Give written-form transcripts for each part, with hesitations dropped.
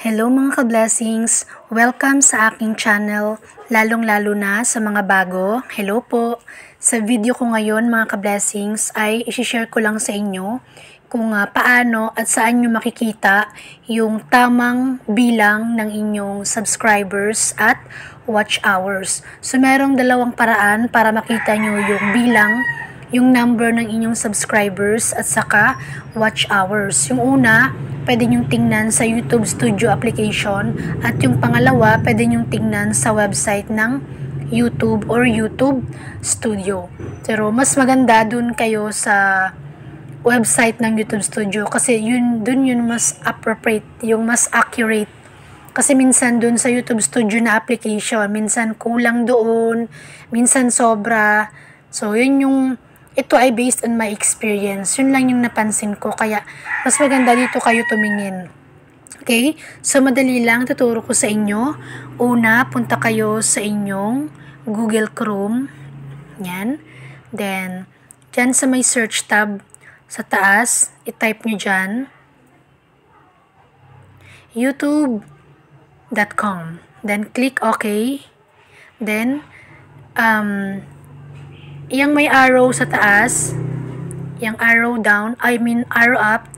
Hello mga ka-blessings! Welcome sa aking channel, lalong-lalo na sa mga bago. Hello po! Sa video ko ngayon mga ka-blessings ay isi-share ko lang sa inyo kung paano at saan nyo makikita yung tamang bilang ng inyong subscribers at watch hours. So merong dalawang paraan para makita nyo yung bilang, yung number ng inyong subscribers at saka watch hours. Yung una, pwede nyong tingnan sa YouTube Studio application at yung pangalawa, pwede nyong tingnan sa website ng YouTube or YouTube Studio. Pero mas maganda dun kayo sa website ng YouTube Studio kasi dun yun mas appropriate, yung mas accurate. Kasi minsan dun sa YouTube Studio na application, minsan kulang doon, minsan sobra. So ito ay based on my experience. Yun lang yung napansin ko. Kaya, mas maganda dito kayo tumingin. Okay? So, madali lang. Tuturo ko sa inyo. Una, punta kayo sa inyong Google Chrome. Yan. Then, dyan sa may search tab sa taas, i-type nyo dyan youtube.com. Then, click OK. Then, yung may arrow sa taas, yung arrow down, arrow up,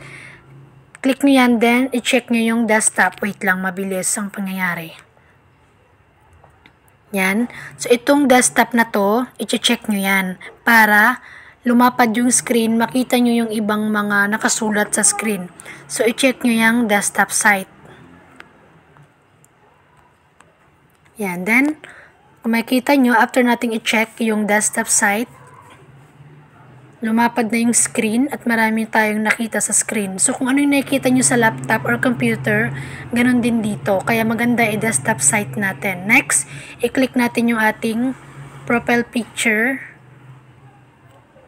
click nyo yan, then i-check nyo yung desktop. Wait lang, mabilis ang pangyayari. Yan. So, itong desktop na to, i-check nyo yan para lumapad yung screen, makita nyo yung ibang mga nakasulat sa screen. So, i-check nyo yung desktop site. Yan. Then, kung makikita nyo, after nating i-check yung desktop site, lumapad na yung screen at marami tayong nakita sa screen. So, kung ano yung nakikita nyo sa laptop or computer, ganun din dito. Kaya maganda i-desktop site natin. Next, i-click natin yung ating profile picture.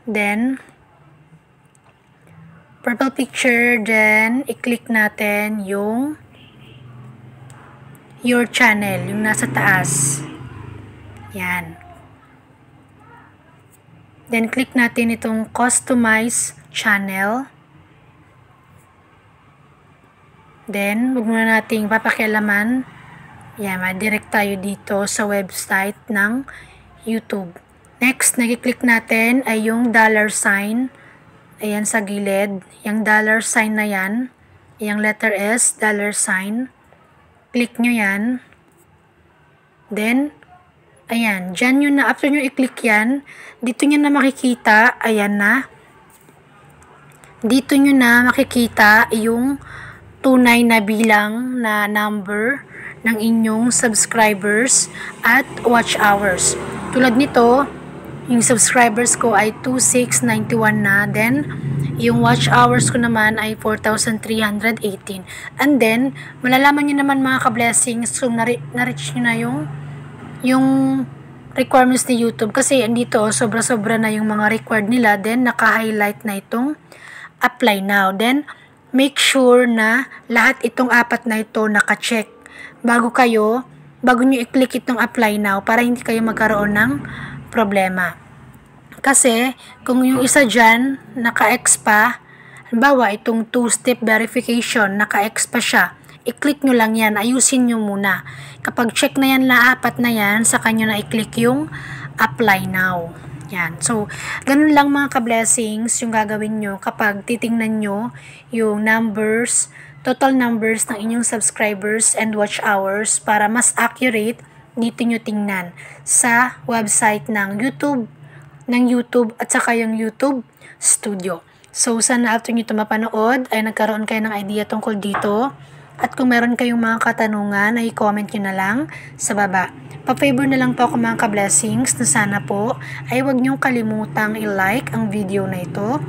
Then, profile picture, then i-click natin yung your channel, yung nasa taas. Yan. Then, click natin itong customize channel. Then, huwag muna nating papakialaman. Yan, madirect tayo dito sa website ng YouTube. Next, nag-click natin ay yung dollar sign. Ayan sa gilid. Yung dollar sign na yan. Yung letter S, dollar sign. Click nyo yan. Then, ayan, dyan yun na, after nyo i-click yan, dito nyo na makikita, ayan na, dito nyo na makikita yung tunay na bilang na number ng inyong subscribers at watch hours. Tulad nito, yung subscribers ko ay 2,691 na, then, yung watch hours ko naman ay 4,318. And then, malalaman nyo naman mga ka-blessings kung na-reach nyo na yung requirements ni YouTube kasi andito sobra-sobra na yung mga required nila, then naka-highlight na itong apply now. Then make sure na lahat itong apat na ito naka-check bago nyo i-click itong apply now para hindi kayo magkaroon ng problema. Kasi kung yung isa dyan naka-X pa, halimbawa itong 2-step verification naka-X pa siya, i-click nyo lang yan, ayusin nyo muna. Kapag check na yan na apat na yan, saka nyo na i-click yung apply now. Yan. So, ganun lang mga ka-blessings yung gagawin nyo kapag titingnan nyo yung numbers, total numbers ng inyong subscribers and watch hours para mas accurate, dito nyo tingnan sa website ng YouTube at saka yung YouTube Studio. So, sana after nyo ito mapanood ay nagkaroon kayo ng idea tungkol dito. At kung meron kayong mga katanungan, ay comment nyo na lang sa baba. Pa-favor na lang po ako mga ka-blessings na sana po ay huwag nyong kalimutang i-like ang video na ito,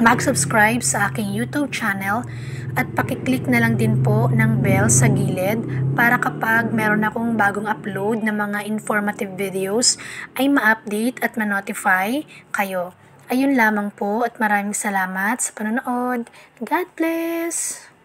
mag-subscribe sa aking YouTube channel, at pakiclick na lang din po ng bell sa gilid para kapag meron akong bagong upload na mga informative videos ay ma-update at ma-notify kayo. Ayun lamang po at maraming salamat sa panonood. God bless!